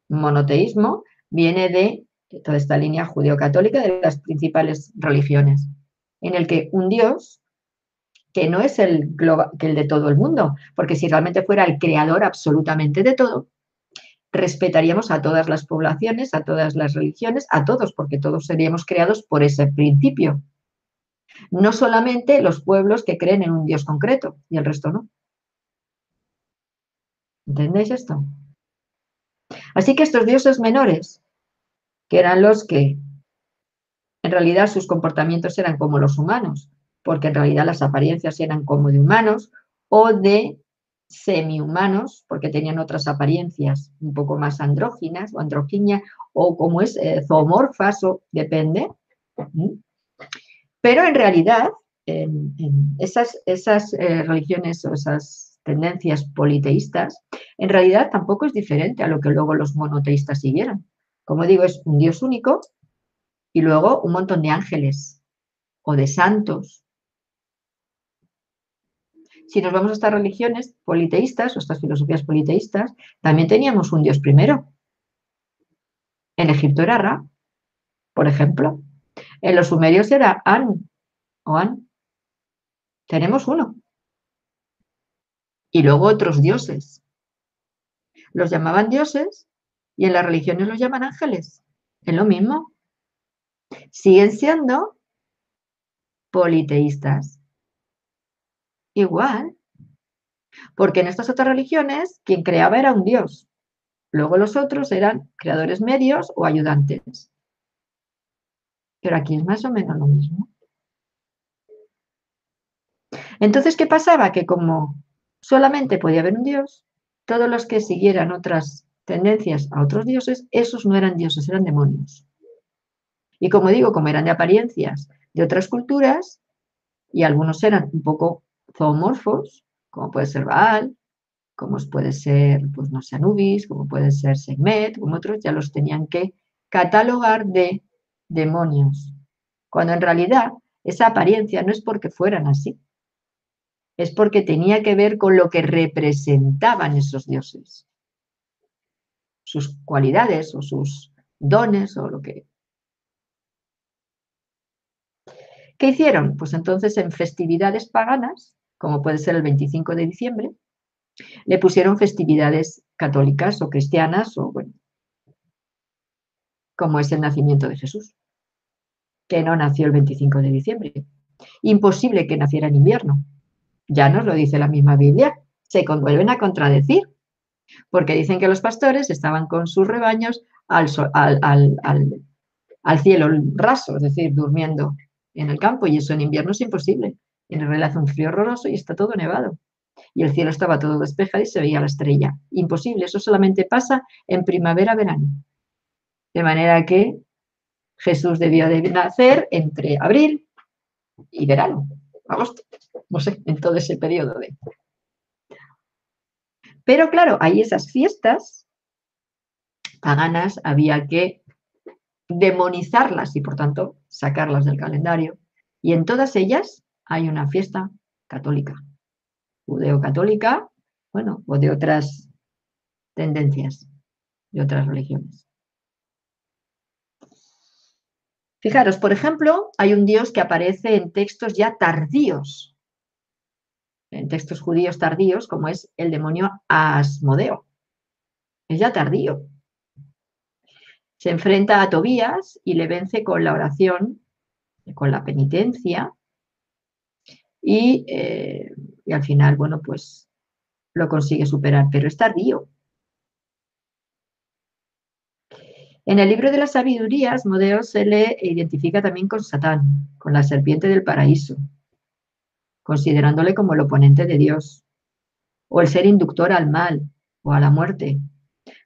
Monoteísmo viene de toda esta línea judeo-católica de las principales religiones, en el que un Dios, que no es el de todo el mundo, porque si realmente fuera el creador absolutamente de todo, respetaríamos a todas las poblaciones, a todas las religiones, a todos, porque todos seríamos creados por ese principio. No solamente los pueblos que creen en un Dios concreto y el resto no. ¿Entendéis esto? Así que estos dioses menores, que eran los que en realidad sus comportamientos eran como los humanos, porque en realidad las apariencias eran como de humanos o de semi-humanos, porque tenían otras apariencias un poco más andróginas o androginia, o como es zoomorfas, o depende. Pero en realidad, esas religiones o esas tendencias politeístas, en realidad tampoco es diferente a lo que luego los monoteístas siguieron. Como digo, es un Dios único y luego un montón de ángeles o de santos. Si nos vamos a estas religiones politeístas o estas filosofías politeístas, también teníamos un Dios primero. En Egipto era Ra, por ejemplo. En los sumerios era An o An. Tenemos uno. Y luego otros dioses. Los llamaban dioses y en las religiones los llaman ángeles. Es lo mismo. Siguen siendo politeístas. Igual. Porque en estas otras religiones quien creaba era un dios. Luego los otros eran creadores medios o ayudantes. Pero aquí es más o menos lo mismo. Entonces, ¿qué pasaba? Que como solamente podía haber un dios, todos los que siguieran otras tendencias a otros dioses, esos no eran dioses, eran demonios. Y como digo, como eran de apariencias de otras culturas, y algunos eran un poco zoomorfos, como puede ser Baal, como puede ser, pues no sé, Anubis, como puede ser Sekhmet, como otros, ya los tenían que catalogar de demonios. Cuando en realidad esa apariencia no es porque fueran así, es porque tenía que ver con lo que representaban esos dioses, sus cualidades o sus dones o lo que... ¿Qué hicieron? Pues entonces en festividades paganas, como puede ser el 25 de diciembre, le pusieron festividades católicas o cristianas o bueno, como es el nacimiento de Jesús, que no nació el 25 de diciembre. Imposible que naciera en invierno. Ya nos lo dice la misma Biblia. Se vuelven a contradecir, porque dicen que los pastores estaban con sus rebaños al cielo raso, es decir, durmiendo en el campo, y eso en invierno es imposible. En realidad hace un frío horroroso y está todo nevado. Y el cielo estaba todo despejado y se veía la estrella. Imposible, eso solamente pasa en primavera-verano. De manera que Jesús debió de nacer entre abril y verano, agosto, no sé, en todo ese periodo de... Pero claro, hay esas fiestas paganas, había que demonizarlas y por tanto sacarlas del calendario. Y en todas ellas hay una fiesta católica, judeo-católica, bueno, o de otras tendencias, de otras religiones. Fijaros, por ejemplo, hay un dios que aparece en textos ya tardíos, en textos judíos tardíos, como es el demonio Asmodeo. Es ya tardío. Se enfrenta a Tobías y le vence con la oración, con la penitencia, y al final, bueno, pues lo consigue superar, pero es tardío. En el libro de las sabidurías, Asmodeo se le identifica también con Satán, con la serpiente del paraíso, considerándole como el oponente de Dios, o el ser inductor al mal o a la muerte,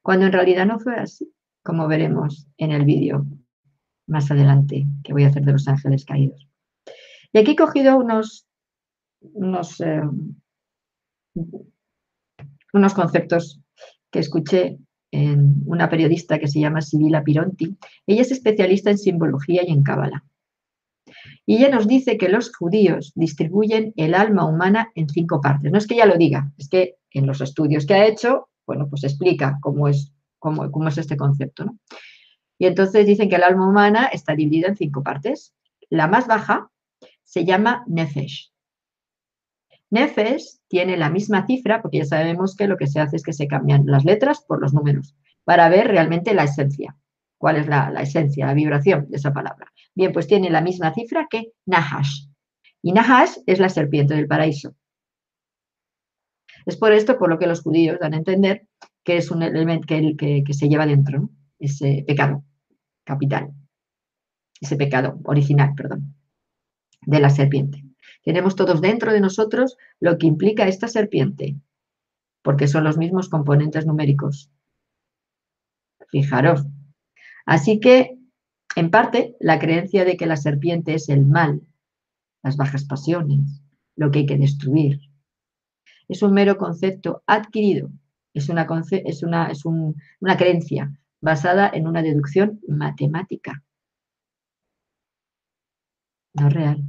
cuando en realidad no fue así, como veremos en el vídeo más adelante que voy a hacer de los ángeles caídos. Y aquí he cogido unos conceptos que escuché en una periodista que se llama Sibila Pironti. Ella es especialista en simbología y en cábala. Y ella nos dice que los judíos distribuyen el alma humana en 5 partes. No es que ella lo diga, es que en los estudios que ha hecho, bueno, pues explica cómo es este concepto, ¿no? Y entonces dicen que el alma humana está dividida en 5 partes. La más baja se llama Nefesh. Nefesh tiene la misma cifra, porque ya sabemos que lo que se hace es que se cambian las letras por los números, para ver realmente la esencia. ¿Cuál es la esencia, la vibración de esa palabra? Bien, pues tiene la misma cifra que Nahash. Y Nahash es la serpiente del paraíso. Es por esto por lo que los judíos dan a entender que es un elemento que se lleva dentro, ¿no? Ese pecado capital, ese pecado original, perdón, de la serpiente. Tenemos todos dentro de nosotros lo que implica esta serpiente, porque son los mismos componentes numéricos. Fijaros. Así que, en parte, la creencia de que la serpiente es el mal, las bajas pasiones, lo que hay que destruir, es un mero concepto adquirido, es una creencia basada en una deducción matemática, no real.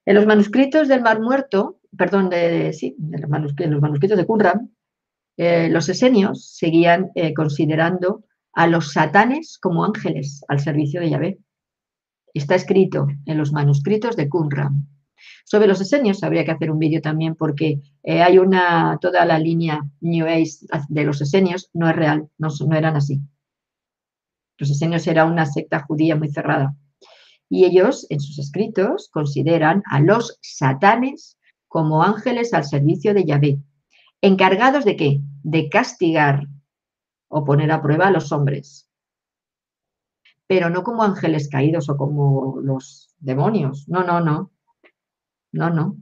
En los manuscritos del Mar Muerto, perdón, en los manuscritos de Qumran, los esenios seguían considerando a los satanes como ángeles al servicio de Yahvé. Está escrito en los manuscritos de Qumran. Sobre los esenios habría que hacer un vídeo también porque hay toda la línea New Age de los esenios no es real, no eran así. Los esenios era una secta judía muy cerrada. Y ellos, en sus escritos, consideran a los satanes como ángeles al servicio de Yahvé. ¿Encargados de qué? De castigar o poner a prueba a los hombres. Pero no como ángeles caídos o como los demonios. No, no, no. No, no.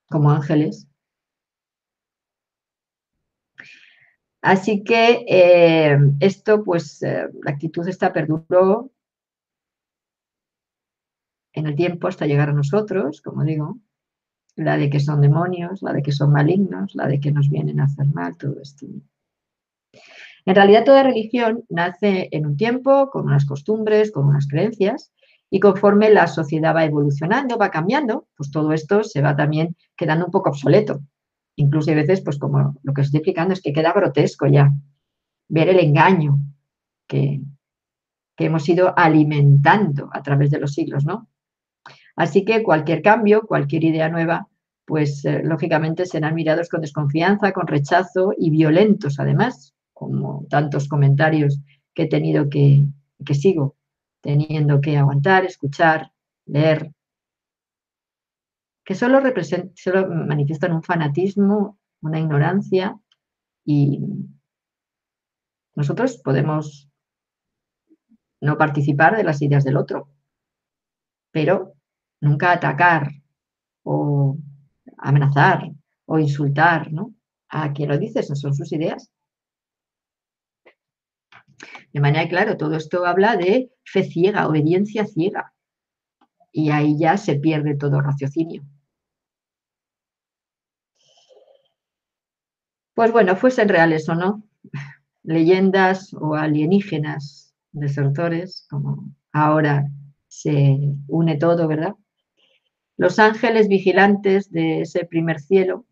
Como ángeles. Así que esto, pues, la actitud esta perduró en el tiempo hasta llegar a nosotros, como digo, la de que son demonios, la de que son malignos, la de que nos vienen a hacer mal, todo esto. En realidad toda religión nace en un tiempo, con unas costumbres, con unas creencias, y conforme la sociedad va evolucionando, va cambiando, pues todo esto se va también quedando un poco obsoleto. Incluso a veces, pues como lo que estoy explicando, es que queda grotesco ya ver el engaño que hemos ido alimentando a través de los siglos, ¿no? Así que cualquier cambio, cualquier idea nueva, pues lógicamente serán mirados con desconfianza, con rechazo y violentos además, como tantos comentarios que he tenido que sigo teniendo que aguantar, escuchar, leer, que solo manifiestan un fanatismo, una ignorancia, y nosotros podemos no participar de las ideas del otro, pero nunca atacar o amenazar o insultar, ¿no? A quien lo dice, esas son sus ideas. De manera que, claro, todo esto habla de fe ciega, obediencia ciega. Y ahí ya se pierde todo raciocinio. Pues bueno, fuesen reales o no, leyendas o alienígenas desertores, como ahora se une todo, ¿verdad? Los ángeles vigilantes de ese primer cielo,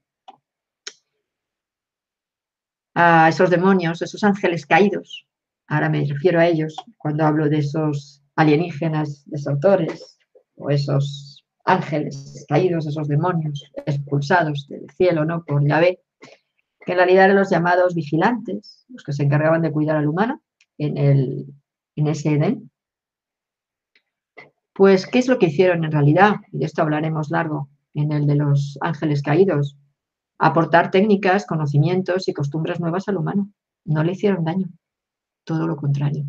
a esos demonios, esos ángeles caídos, ahora me refiero a ellos cuando hablo de esos alienígenas desertores o esos ángeles caídos, esos demonios expulsados del cielo, ¿no?, por Yahvé, que en realidad eran los llamados vigilantes, los que se encargaban de cuidar al humano en ese Edén. Pues, ¿qué es lo que hicieron en realidad? Y de esto hablaremos largo en el de los ángeles caídos. Aportar técnicas, conocimientos y costumbres nuevas al humano. No le hicieron daño, todo lo contrario.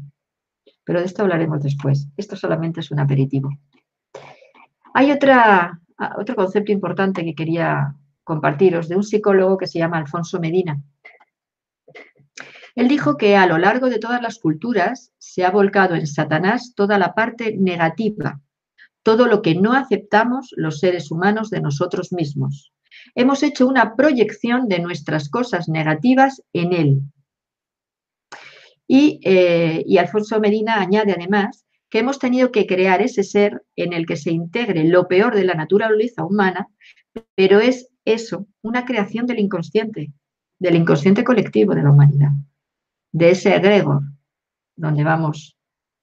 Pero de esto hablaremos después. Esto solamente es un aperitivo. Hay otro concepto importante que quería compartiros de un psicólogo que se llama Alfonso Medina. Él dijo que a lo largo de todas las culturas se ha volcado en Satanás toda la parte negativa, todo lo que no aceptamos los seres humanos de nosotros mismos. Hemos hecho una proyección de nuestras cosas negativas en él. Y Alfonso Medina añade además que hemos tenido que crear ese ser en el que se integre lo peor de la naturaleza humana, pero es eso, una creación del inconsciente colectivo de la humanidad, de ese egregor, donde vamos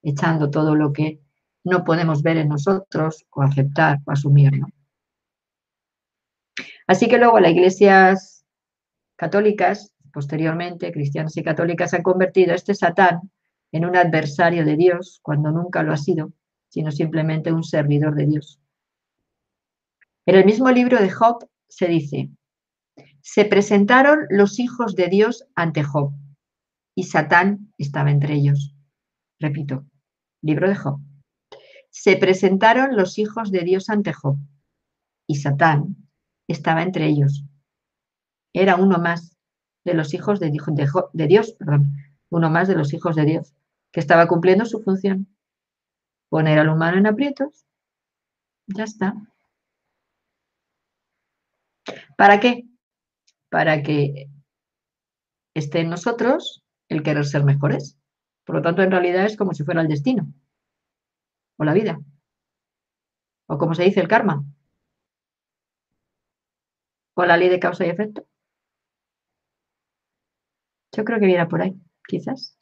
echando todo lo que no podemos ver en nosotros o aceptar o asumir, ¿no? Así que luego las iglesias católicas, posteriormente, cristianas y católicas, han convertido a este Satán en un adversario de Dios, cuando nunca lo ha sido, sino simplemente un servidor de Dios. En el mismo libro de Job se dice: se presentaron los hijos de Dios ante Job, y Satán estaba entre ellos. Repito, libro de Job. Se presentaron los hijos de Dios ante Job, y Satán estaba entre ellos. Era uno más de los hijos de Dios, uno más de los hijos de Dios, que estaba cumpliendo su función, poner al humano en aprietos. Ya está. ¿Para qué? Para que esté en nosotros el querer ser mejores. Por lo tanto, en realidad es como si fuera el destino, o la vida, o como se dice, el karma, o la ley de causa y efecto. Yo creo que viene por ahí, quizás.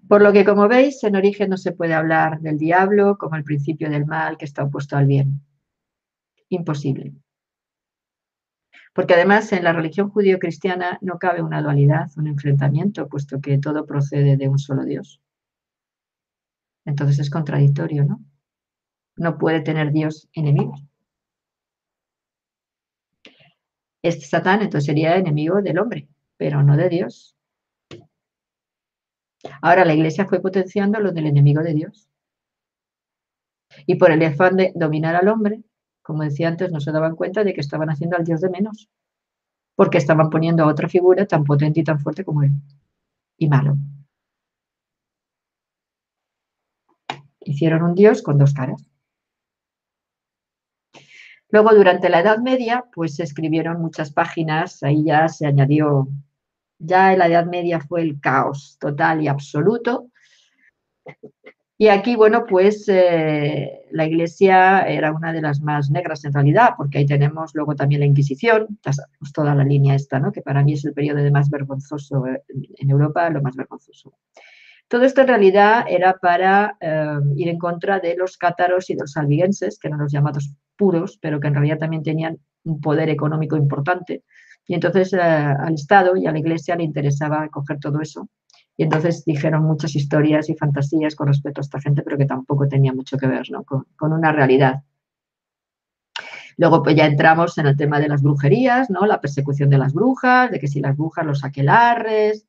Por lo que, como veis, en origen no se puede hablar del diablo como el principio del mal que está opuesto al bien. Imposible. Porque además en la religión judío-cristiana no cabe una dualidad, un enfrentamiento, puesto que todo procede de un solo Dios. Entonces es contradictorio, ¿no? No puede tener Dios enemigos. Este Satán entonces sería enemigo del hombre, pero no de Dios. Ahora la Iglesia fue potenciando lo del enemigo de Dios. Y por el afán de dominar al hombre, como decía antes, no se daban cuenta de que estaban haciendo al Dios de menos, porque estaban poniendo a otra figura tan potente y tan fuerte como él, y malo. Hicieron un Dios con dos caras. Luego, durante la Edad Media, pues se escribieron muchas páginas, ahí ya se añadió, ya en la Edad Media fue el caos total y absoluto. Y aquí, bueno, pues la Iglesia era una de las más negras en realidad, porque ahí tenemos luego también la Inquisición, toda la línea esta, ¿no?, que para mí es el periodo más vergonzoso en Europa, lo más vergonzoso. Todo esto en realidad era para ir en contra de los cátaros y de los albigenses, que eran los llamados puros, pero que en realidad también tenían un poder económico importante. Y entonces al Estado y a la Iglesia le interesaba coger todo eso. Y entonces dijeron muchas historias y fantasías con respecto a esta gente, pero que tampoco tenía mucho que ver, ¿no?, con una realidad. Luego pues ya entramos en el tema de las brujerías, ¿no?, la persecución de las brujas, de que si las brujas, los aquelarres,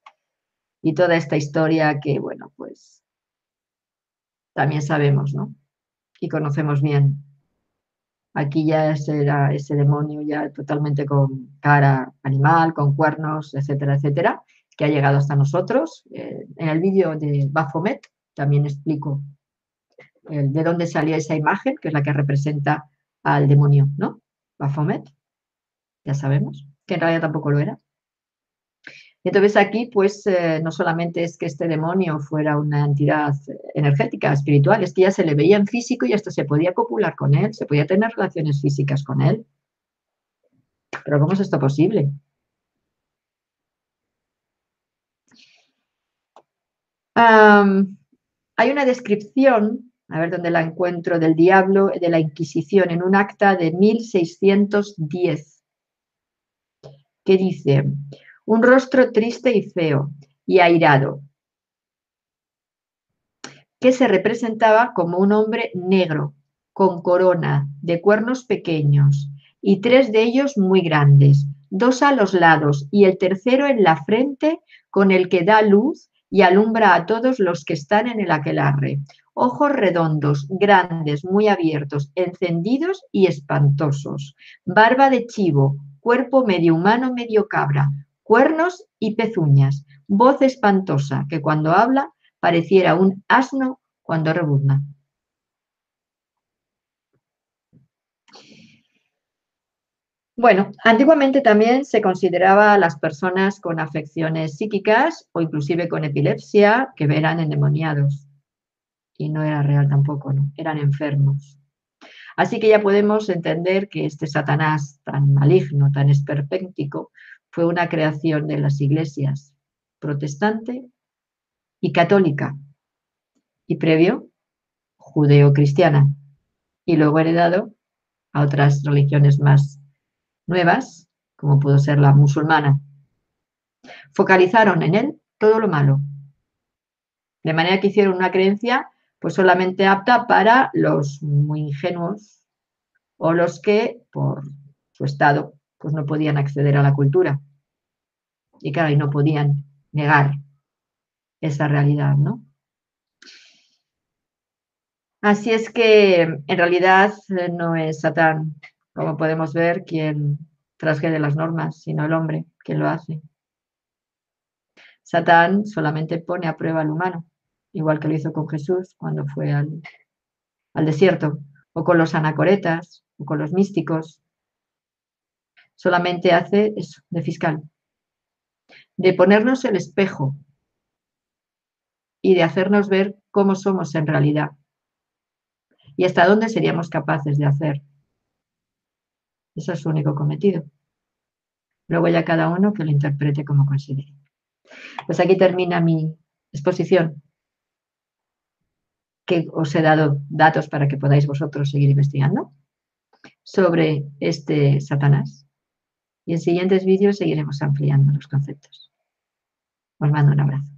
y toda esta historia que, bueno, pues también sabemos, ¿no?, y conocemos bien. Aquí ya era ese demonio ya totalmente con cara animal, con cuernos, etcétera, etcétera, que ha llegado hasta nosotros. En el vídeo de Baphomet también explico de dónde salió esa imagen, que es la que representa al demonio, ¿no? Baphomet, ya sabemos, que en realidad tampoco lo era. Entonces aquí, pues, no solamente es que este demonio fuera una entidad energética, espiritual, es que ya se le veía en físico y hasta se podía copular con él, se podía tener relaciones físicas con él. ¿Pero cómo es esto posible? Hay una descripción, a ver dónde la encuentro, del diablo de la Inquisición en un acta de 1610, que dice: un rostro triste y feo y airado, que se representaba como un hombre negro, con corona, de cuernos pequeños, y 3 de ellos muy grandes, 2 a los lados y el tercero en la frente, con el que da luz y alumbra a todos los que están en el aquelarre. Ojos redondos, grandes, muy abiertos, encendidos y espantosos. Barba de chivo, cuerpo medio humano, medio cabra, cuernos y pezuñas. Voz espantosa, que cuando habla pareciera un asno cuando rebuzna. Bueno, antiguamente también se consideraba a las personas con afecciones psíquicas o inclusive con epilepsia que eran endemoniados. Y no era real tampoco, ¿no? Eran enfermos. Así que ya podemos entender que este Satanás tan maligno, tan esperpéntico, fue una creación de las iglesias protestante y católica, y previo judeo-cristiana, y luego heredado a otras religiones más nuevas, como pudo ser la musulmana. Focalizaron en él todo lo malo, de manera que hicieron una creencia pues solamente apta para los muy ingenuos o los que por su estado pues no podían acceder a la cultura y claro, y no podían negar esa realidad, ¿no? Así es que en realidad no es Satán, como podemos ver, quien transgrede las normas, sino el hombre quien lo hace. Satán solamente pone a prueba al humano, igual que lo hizo con Jesús cuando fue al desierto, o con los anacoretas, o con los místicos. Solamente hace eso, de fiscal, de ponernos el espejo y de hacernos ver cómo somos en realidad y hasta dónde seríamos capaces de hacer. Ese es su único cometido. Luego ya cada uno que lo interprete como considere. Pues aquí termina mi exposición, que os he dado datos para que podáis vosotros seguir investigando sobre este Satanás. Y en siguientes vídeos seguiremos ampliando los conceptos. Os mando un abrazo.